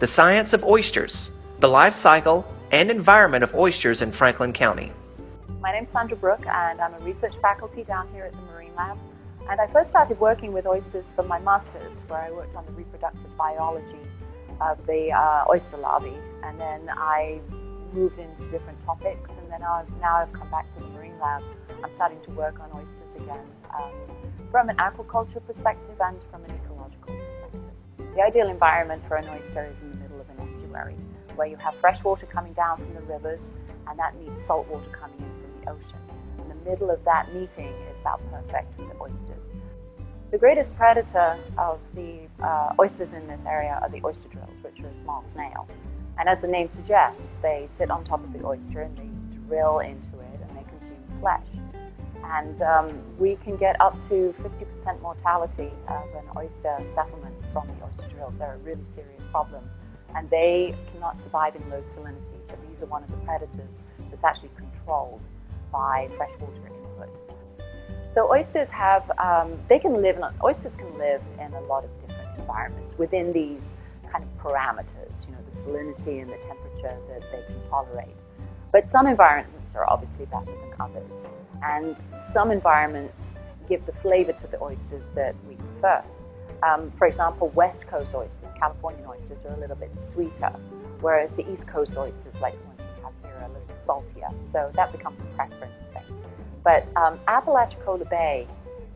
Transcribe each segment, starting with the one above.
The Science of Oysters, the Life Cycle and Environment of Oysters in Franklin County. My name is Sandra Brooke and I'm a research faculty down here at the Marine Lab. And I first started working with oysters for my master's, where I worked on the reproductive biology of the oyster larvae. And then I moved into different topics, and then now I've come back to the Marine Lab. I'm starting to work on oysters again from an aquaculture perspective and from an ecological perspective. The ideal environment for an oyster is in the middle of an estuary, where you have fresh water coming down from the rivers, and that meets salt water coming in from the ocean. And the middle of that meeting is about perfect for the oysters. The greatest predator of the oysters in this area are the oyster drills, which are a small snail. And as the name suggests, they sit on top of the oyster and they drill into it and they consume flesh. And we can get up to 50% mortality of an oyster settlement from the oyster drills. They're a really serious problem. And they cannot survive in low salinity. So these are one of the predators that's actually controlled by freshwater input. So oysters have, oysters can live in a lot of different environments within these kind of parameters, you know, the salinity and the temperature that they can tolerate. But some environments are obviously better than others. And some environments give the flavor to the oysters that we prefer. For example, West Coast oysters, Californian oysters, are a little bit sweeter, whereas the East Coast oysters, like the ones we have here, are a little saltier. So that becomes a preference thing. But Apalachicola Bay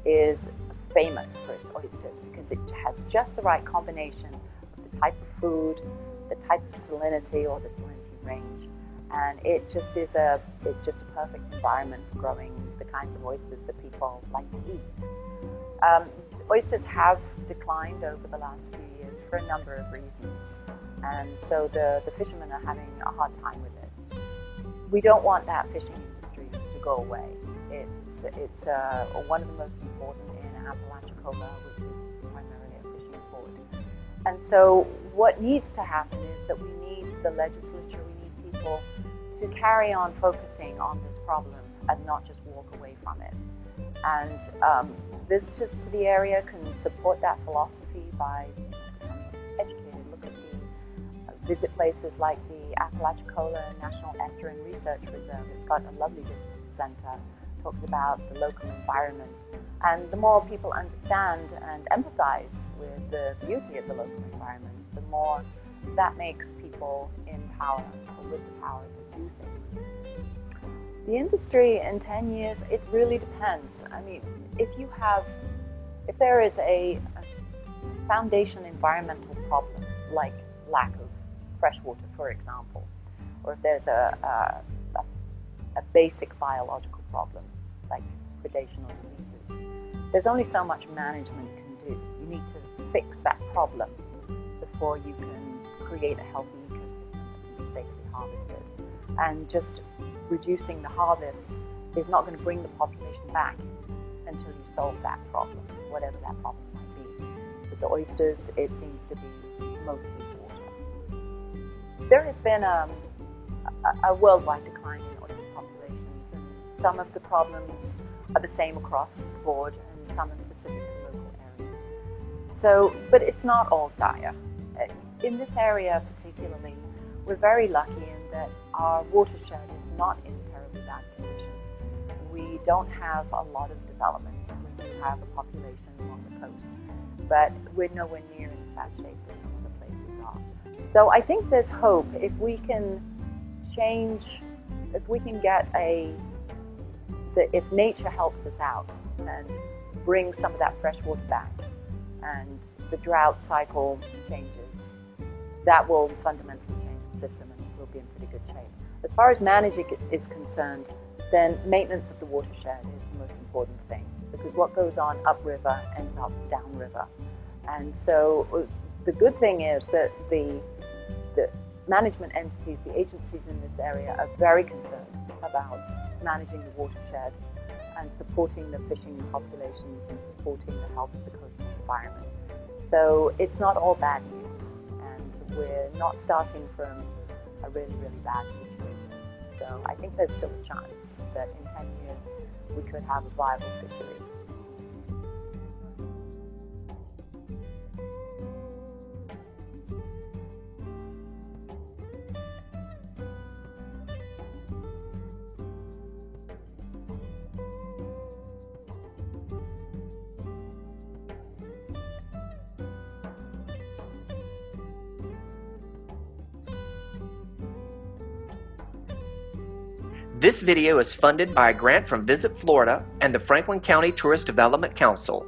is famous for its oysters because it has just the right combination of the type of food, the type of salinity or the salinity range. And it just is it's just a perfect environment for growing the kinds of oysters that people like to eat. Oysters have declined over the last few years for a number of reasons. And so the fishermen are having a hard time with it. We don't want that fishing industry to go away. It's one of the most important in Apalachicola, which is primarily a fishing port. And so what needs to happen is that we need the legislature, we need people to carry on focusing on this problem and not just walk away from it. And visitors to the area can support that philosophy by becoming educated. Look at visit places like the Apalachicola National Estuarine Research Reserve. It's got a lovely visitor center, talks about the local environment. And the more people understand and empathize with the beauty of the local environment, the more that makes people in power or with the power to do things. The industry in 10 years, it really depends. I mean, if there is a foundation environmental problem, like lack of fresh water, for example, or if there's a basic biological problem, like predation or diseases, there's only so much management can do. You need to fix that problem before you can create a healthy ecosystem that can be safely harvested. And just reducing the harvest is not going to bring the population back until you solve that problem, whatever that problem might be. With the oysters, it seems to be mostly water. There has been a worldwide decline in oyster populations, and some of the problems are the same across the board, and some are specific to local areas. So, but it's not all dire. In this area particularly, we're very lucky in that our watershed is not in terribly bad condition. We don't have a lot of development. We do have a population along the coast, but we're nowhere near in as bad shape as some other places are. So I think there's hope if we can change, if we can get if nature helps us out and bring some of that fresh water back and the drought cycle changes, that will fundamentally change the system and we'll be in pretty good shape. As far as managing it is concerned, then maintenance of the watershed is the most important thing, because what goes on upriver ends up downriver. And so the good thing is that the management entities, the agencies in this area are very concerned about managing the watershed and supporting the fishing populations and supporting the health of the coastal environment. So it's not all bad news, and we're not starting from a really, really bad situation. So I think there's still a chance that in 10 years we could have a viable fishery. This video is funded by a grant from Visit Florida and the Franklin County Tourist Development Council.